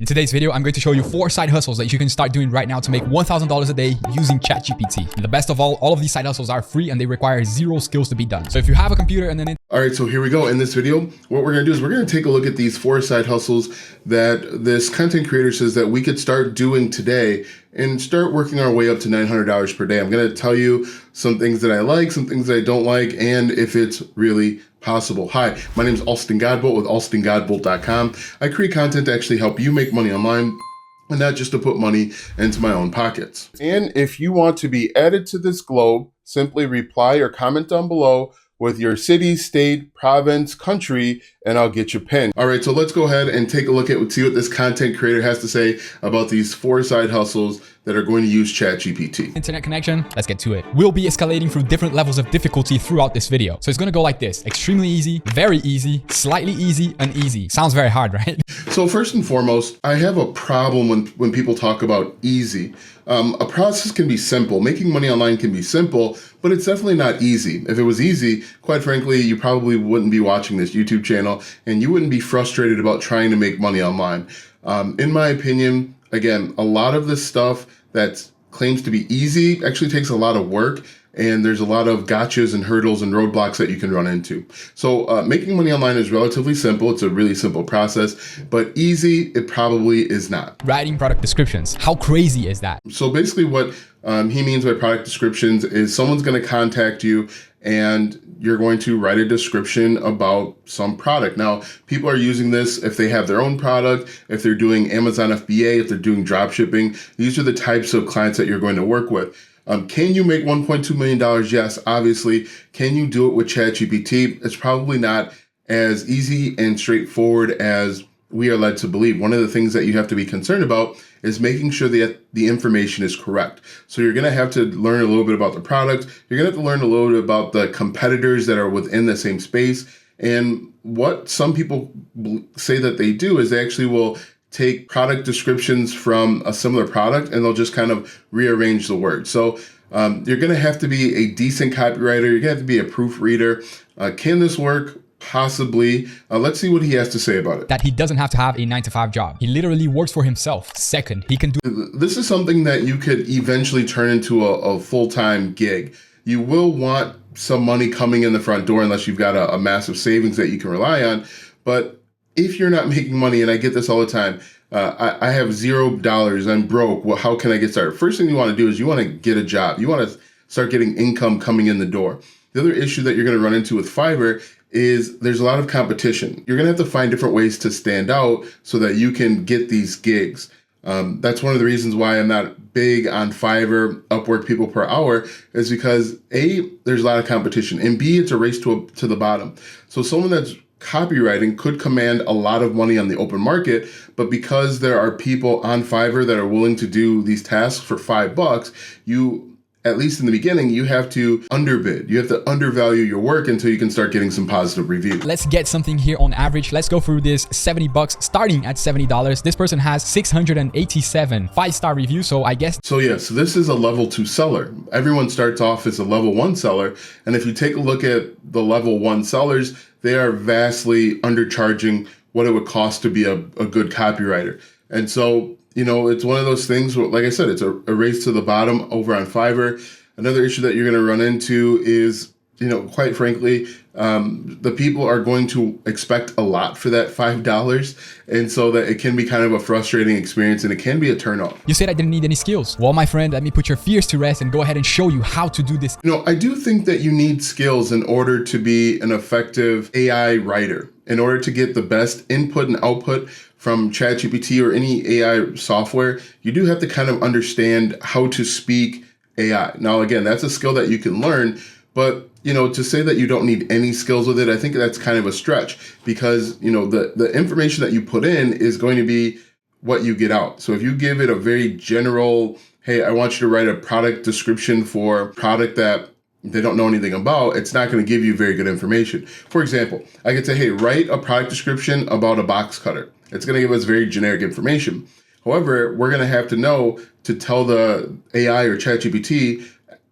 In today's video, I'm going to show you 4 side hustles that you can start doing right now to make $1,000 a day using ChatGPT. And the best of all of these side hustles are free and they require 0 skills to be done. So if you have a computer and then all right, so here we go. In this video, what we're gonna do is we're gonna take a look at these 4 side hustles that this content creator says that we could start doing today and start working our way up to $900 per day. I'm gonna tell you some things that I like, some things that I don't like, and if it's really possible. Hi, my name is Alston Godbolt with alstongodbolt.com. I create content to actually help you make money online and not just to put money into my own pockets. And if you want to be added to this globe, simply reply or comment down below with your city, state, province, country, and I'll get you pinned. All right, so let's go ahead and take a look at see what this content creator has to say about these 4 side hustles that are going to use ChatGPT. internet connection, let's get to it. We'll be escalating through different levels of difficulty throughout this video. So it's gonna go like this: extremely easy, very easy, slightly easy, and easy. Sounds very hard, right? So first and foremost, I have a problem when people talk about easy. A process can be simple. Making money online can be simple, but it's definitely not easy. If it was easy, quite frankly, you probably wouldn't be watching this YouTube channel and you wouldn't be frustrated about trying to make money online. In my opinion, again, a lot of this stuff that claims to be easy actually takes a lot of work, and there's a lot of gotchas and hurdles and roadblocks that you can run into. So making money online is relatively simple. It's a really simple process, but easy, it probably is not. Writing product descriptions. How crazy is that? So basically what he means by product descriptions is someone's going to contact you and you're going to write a description about some product. Now, people are using this if they have their own product, if they're doing Amazon FBA, if they're doing drop shipping. These are the types of clients that you're going to work with. Can you make $1.2 million? Yes, obviously. Can you do it with ChatGPT? It's probably not as easy and straightforward as we are led to believe. One of the things that you have to be concerned about is making sure that the information is correct. So you're gonna have to learn a little bit about the product. You're gonna have to learn a little bit about the competitors that are within the same space. And what some people say that they do is they actually will take product descriptions from a similar product and they'll just kind of rearrange the words. So you're gonna have to be a decent copywriter. You're gonna have to be a proofreader. Can this work? Possibly. Let's see what he has to say about it. That he doesn't have to have a 9-to-5 job. He literally works for himself. Second, he can do... This is something that you could eventually turn into a full-time gig. You will want some money coming in the front door unless you've got a massive savings that you can rely on. But if you're not making money, and I get this all the time, I have $0, I'm broke. Well, how can I get started? First thing you want to do is you want to get a job. You want to start getting income coming in the door. The other issue that you're going to run into with Fiverr is there's a lot of competition. You're going to have to find different ways to stand out so that you can get these gigs. That's one of the reasons why I'm not big on Fiverr, Upwork, people per hour, is because A, there's a lot of competition, and B, it's a race to the bottom. So someone that's copywriting could command a lot of money on the open market, but because there are people on Fiverr that are willing to do these tasks for $5, you, at least in the beginning, you have to underbid. You have to undervalue your work until you can start getting some positive reviews. Let's get something here on average. Let's go through this. $70 starting at $70. This person has 687 5-star reviews. So I guess. So yes, this is a level 2 seller. Everyone starts off as a level 1 seller. And if you take a look at the level 1 sellers, they are vastly undercharging what it would cost to be a good copywriter. And so, you know, it's one of those things where, like I said, it's a race to the bottom over on Fiverr. Another issue that you're going to run into is, you know, quite frankly, the people are going to expect a lot for that $5. And so that it can be kind of a frustrating experience and it can be a turnoff. You said I didn't need any skills. Well, my friend, let me put your fears to rest and go ahead and show you how to do this. You know, I do think that you need skills in order to be an effective AI writer, in order to get the best input and output from ChatGPT or any AI software. You do have to kind of understand how to speak AI. Now, again, that's a skill that you can learn, but you know, to say that you don't need any skills with it, I think that's kind of a stretch because, you know, the information that you put in is going to be what you get out. So if you give it a very general, hey, I want you to write a product description for a product that they don't know anything about, it's not going to give you very good information. For example, I could say, hey, write a product description about a box cutter. It's going to give us very generic information. However, we're going to have to know to tell the AI or ChatGPT,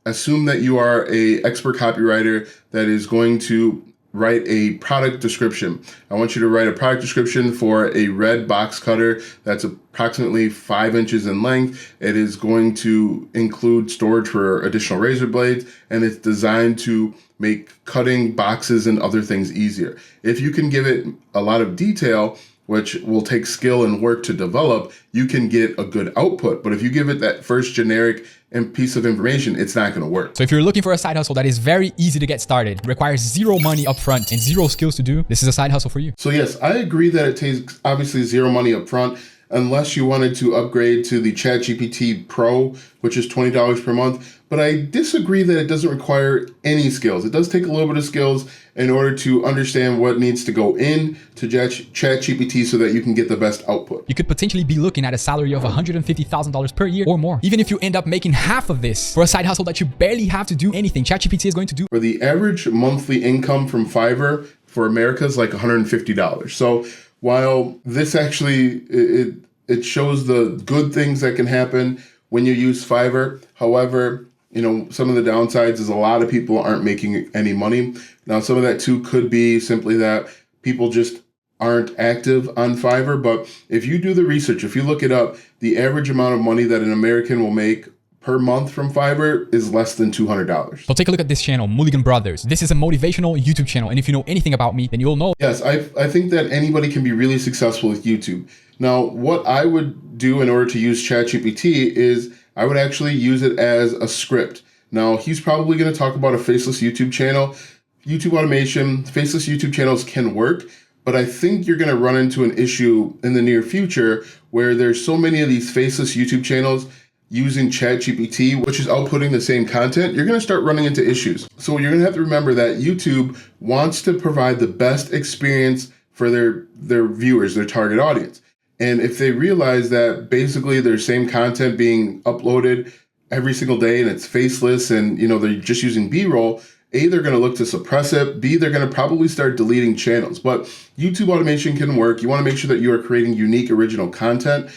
assume that you are an expert copywriter that is going to write a product description. I want you to write a product description for a red box cutter that's approximately 5 inches in length. It is going to include storage for additional razor blades, and it's designed to make cutting boxes and other things easier. If you can give it a lot of detail, which will take skill and work to develop, you can get a good output. But if you give it that first generic and piece of information, it's not going to work. So if you're looking for a side hustle that is very easy to get started, requires zero money upfront and zero skills to do, this is a side hustle for you. So yes, I agree that it takes obviously zero money upfront, unless you wanted to upgrade to the ChatGPT Pro, which is $20 per month. But I disagree that it doesn't require any skills. It does take a little bit of skills in order to understand what needs to go in to ChatGPT so that you can get the best output. You could potentially be looking at a salary of $150,000 per year or more. Even if you end up making half of this for a side hustle that you barely have to do anything, ChatGPT is going to do. For the average monthly income from Fiverr for America is like $150. So while this actually, it shows the good things that can happen when you use Fiverr. However, some of the downsides is a lot of people aren't making any money. Now, some of that too could be simply that people just aren't active on Fiverr. But if you do the research, if you look it up, the average amount of money that an American will make per month from Fiverr is less than $200. So take a look at this channel, Mulligan Brothers. This is a motivational YouTube channel. And if you know anything about me, then you'll know. Yes, I think that anybody can be really successful with YouTube. Now, what I would do in order to use ChatGPT is I would actually use it as a script. Now, he's probably going to talk about a faceless YouTube channel. YouTube automation, faceless YouTube channels can work, but I think you're going to run into an issue in the near future where there's so many of these faceless YouTube channels using ChatGPT, which is outputting the same content. You're going to start running into issues. So you're going to have to remember that YouTube wants to provide the best experience for their viewers, their target audience. And if they realize that basically their same content being uploaded every single day and it's faceless and they're just using B-roll, A, they're going to look to suppress it. B, they're going to probably start deleting channels. But YouTube automation can work. You want to make sure that you are creating unique original content.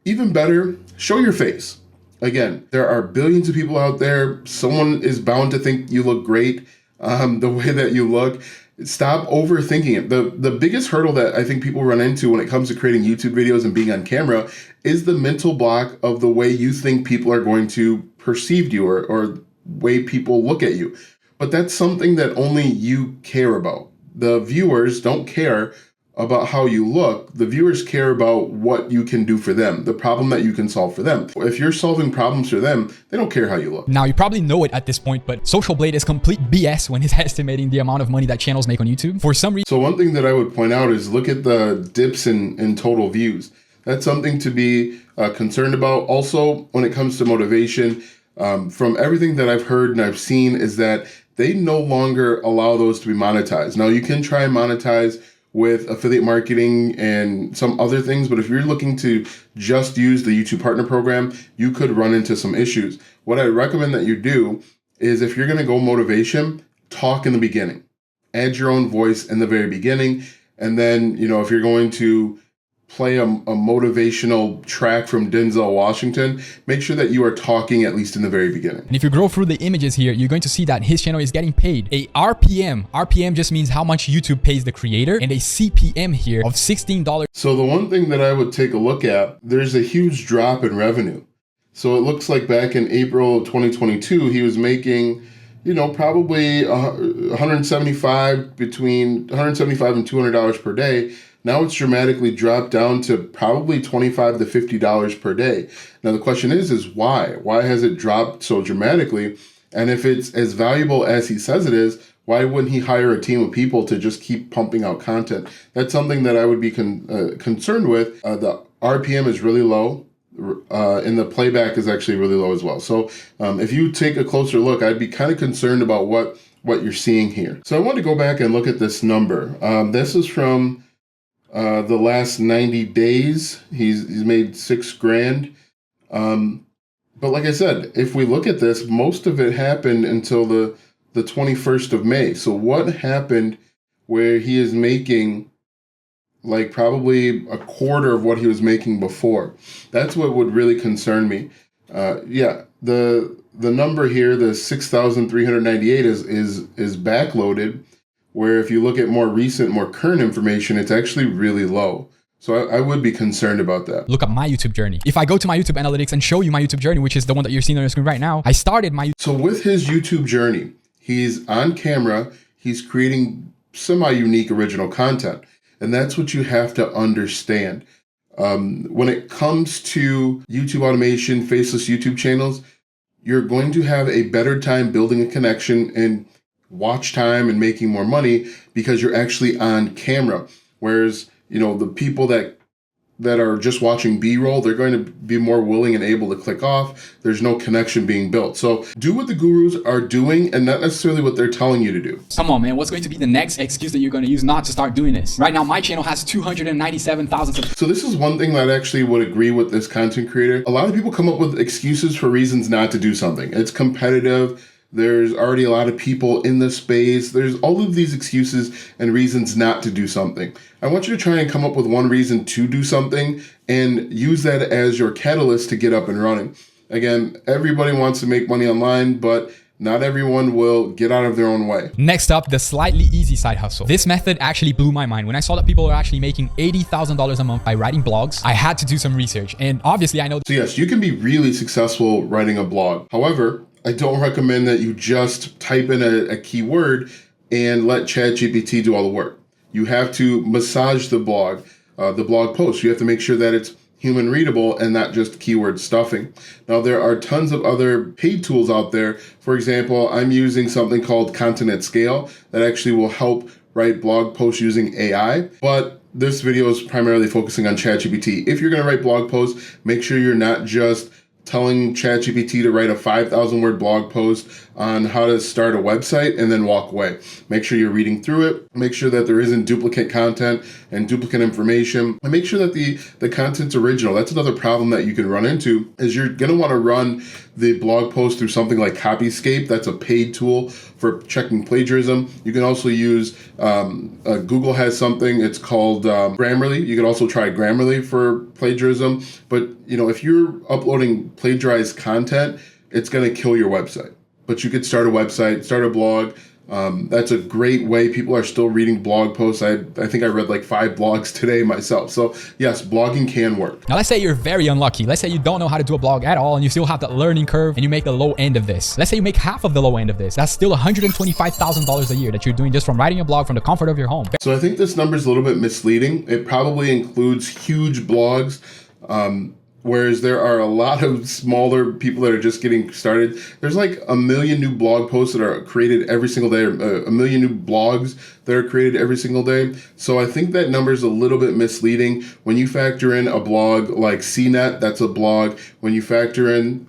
Even better, show your face. Again, there are billions of people out there. Someone is bound to think you look great the way that you look. Stop overthinking it. The biggest hurdle that I think people run into when it comes to creating YouTube videos and being on camera is the mental block of the way you think people are going to perceive you or way people look at you. But that's something that only you care about. The viewers don't care about how you look. The viewers care about what you can do for them, the problem that you can solve for them. If you're solving problems for them, they don't care how you look. Now, you probably know it at this point, but Social Blade is complete BS when he's estimating the amount of money that channels make on YouTube. For some reason. So one thing that I would point out is look at the dips in total views. That's something to be concerned about. Also, when it comes to motivation, from everything that I've heard and I've seen is that they no longer allow those to be monetized. Now, you can try and monetize with affiliate marketing and some other things, but if you're looking to just use the YouTube Partner Program, you could run into some issues. What I recommend that you do is if you're going to go motivation, talk in the beginning. Add your own voice in the very beginning. And then, if you're going to play a motivational track from Denzel Washington, make sure that you are talking at least in the very beginning. And if you go through the images here, you're going to see that his channel is getting paid a RPM. RPM just means how much YouTube pays the creator, and a CPM here of $16. So the one thing that I would take a look at, there's a huge drop in revenue. So it looks like back in April of 2022, he was making, probably between $175 and $200 per day. Now it's dramatically dropped down to probably $25 to $50 per day. Now the question is why? Why has it dropped so dramatically? And if it's as valuable as he says it is, why wouldn't he hire a team of people to just keep pumping out content? That's something that I would be concerned with. The RPM is really low, and the playback is actually really low as well. So if you take a closer look, I'd be kind of concerned about what you're seeing here. So I want to go back and look at this number. This is from the last 90 days. He's made $6,000. But like I said, if we look at this, most of it happened until the 21st of May. So what happened where he is making like probably a quarter of what he was making before? That's what would really concern me. The number here, the 6,398 is backloaded, where if you look at more recent, more current information, it's actually really low. So I would be concerned about that. Look at my YouTube journey. If I go to my YouTube analytics and show you my YouTube journey, which is the one that you're seeing on your screen right now, I started my... So with his YouTube journey, he's on camera, he's creating semi-unique original content. And that's what you have to understand. When it comes to YouTube automation, faceless YouTube channels, you're going to have a better time building a connection and watch time and making more money because you're actually on camera. Whereas, the people that are just watching B-roll, they're going to be more willing and able to click off. There's no connection being built. So do what the gurus are doing and not necessarily what they're telling you to do. Come on, man. What's going to be the next excuse that you're going to use not to start doing this? Right now, my channel has 297,000 subscribers. So this is one thing that I actually would agree with this content creator. A lot of people come up with excuses for reasons not to do something. It's competitive. There's already a lot of people in the space. There's all of these excuses and reasons not to do something. I want you to try and come up with one reason to do something and use that as your catalyst to get up and running. Again, everybody wants to make money online, but not everyone will get out of their own way. Next up, the slightly easy side hustle. This method actually blew my mind. When I saw that people are actually making $80,000 a month by writing blogs, I had to do some research. And obviously I know... So yes, you can be really successful writing a blog. However, I don't recommend that you just type in a keyword and let ChatGPT do all the work. You have to massage the blog post. You have to make sure that it's human readable and not just keyword stuffing. Now, there are tons of other paid tools out there. For example, I'm using something called Content at Scale that actually will help write blog posts using AI, but this video is primarily focusing on ChatGPT. If you're going to write blog posts, make sure you're not just telling ChatGPT to write a 5,000 word blog post on how to start a website and then walk away. Make sure you're reading through it. Make sure that there isn't duplicate content and duplicate information. And make sure that the content's original. That's another problem that you can run into is you're going to want to run the blog post through something like Copyscape. That's a paid tool for checking plagiarism. You can also use, Google has something, it's called Grammarly. You can also try Grammarly for plagiarism. But if you're uploading plagiarized content, it's going to kill your website. But you could start a website, start a blog. That's a great way. People are still reading blog posts. I think I read like 5 blogs today myself. So yes, blogging can work. Now, let's say you're very unlucky. Let's say you don't know how to do a blog at all and you still have that learning curve and you make the low end of this. Let's say you make half of the low end of this. That's still $125,000 a year that you're doing just from writing a blog from the comfort of your home. So I think this number is a little bit misleading. It probably includes huge blogs. Whereas there are a lot of smaller people that are just getting started. There's like 1 million new blog posts that are created every single day, or 1 million new blogs that are created every single day. So I think that number is a little bit misleading. When you factor in a blog like CNET, that's a blog. When you factor in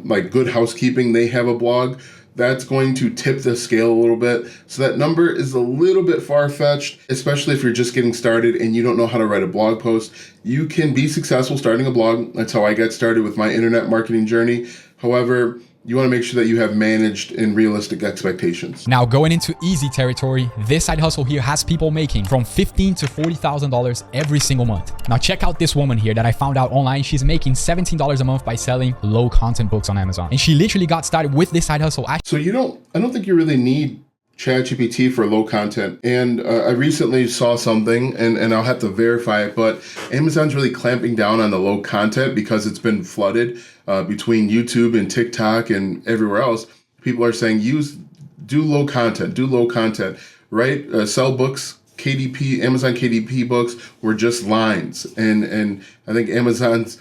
like Good Housekeeping, they have a blog. That's going to tip the scale a little bit. So that number is a little bit far-fetched, especially if you're just getting started and you don't know how to write a blog post. You can be successful starting a blog. That's how I got started with my internet marketing journey. However, you want to make sure that you have managed in realistic expectations. Now, going into easy territory, this side hustle here has people making from $15,000 to $40,000 every single month. Now, check out this woman here that I found out online. She's making $17 a month by selling low content books on Amazon. And she literally got started with this side hustle. So I don't think you really need ChatGPT for low content. And I recently saw something, and I'll have to verify it, but Amazon's really clamping down on the low content because it's been flooded between YouTube and TikTok and everywhere else. People are saying do low content, right? Sell books. Amazon KDP books were just lines, and I think Amazon's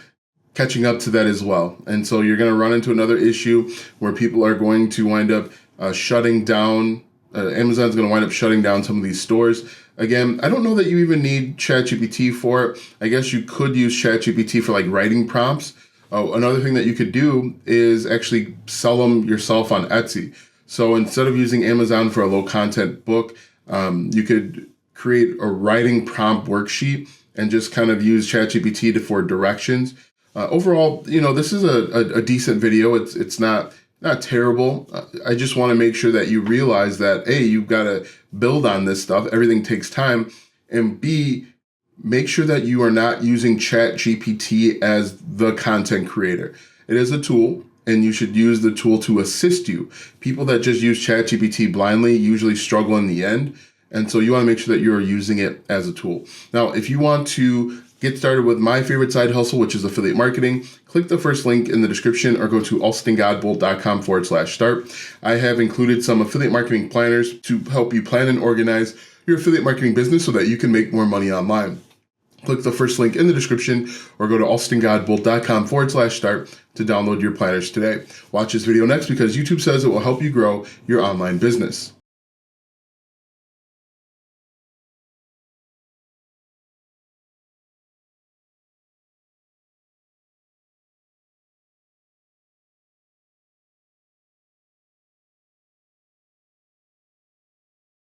catching up to that as well. And so you're going to run into another issue where people are going to wind up shutting down. Amazon's going to wind up shutting down some of these stores. Again, I don't know that you even need ChatGPT for it. I guess you could use ChatGPT for like writing prompts. Another thing that you could do is actually sell them yourself on Etsy. So instead of using Amazon for a low content book, you could create a writing prompt worksheet and just kind of use ChatGPT for directions. Overall, this is a decent video. It's not terrible. I just want to make sure that you realize that A, you've got to build on this stuff. Everything takes time. And B, make sure that you are not using ChatGPT as the content creator. It is a tool, and you should use the tool to assist you. People that just use ChatGPT blindly usually struggle in the end. And so you want to make sure that you are using it as a tool. Now, if you want to get started with my favorite side hustle, which is affiliate marketing, click the first link in the description or go to alstongodbolt.com/start. I have included some affiliate marketing planners to help you plan and organize your affiliate marketing business so that you can make more money online. Click the first link in the description or go to alstongodbolt.com/start to download your planners today. Watch this video next because YouTube says it will help you grow your online business.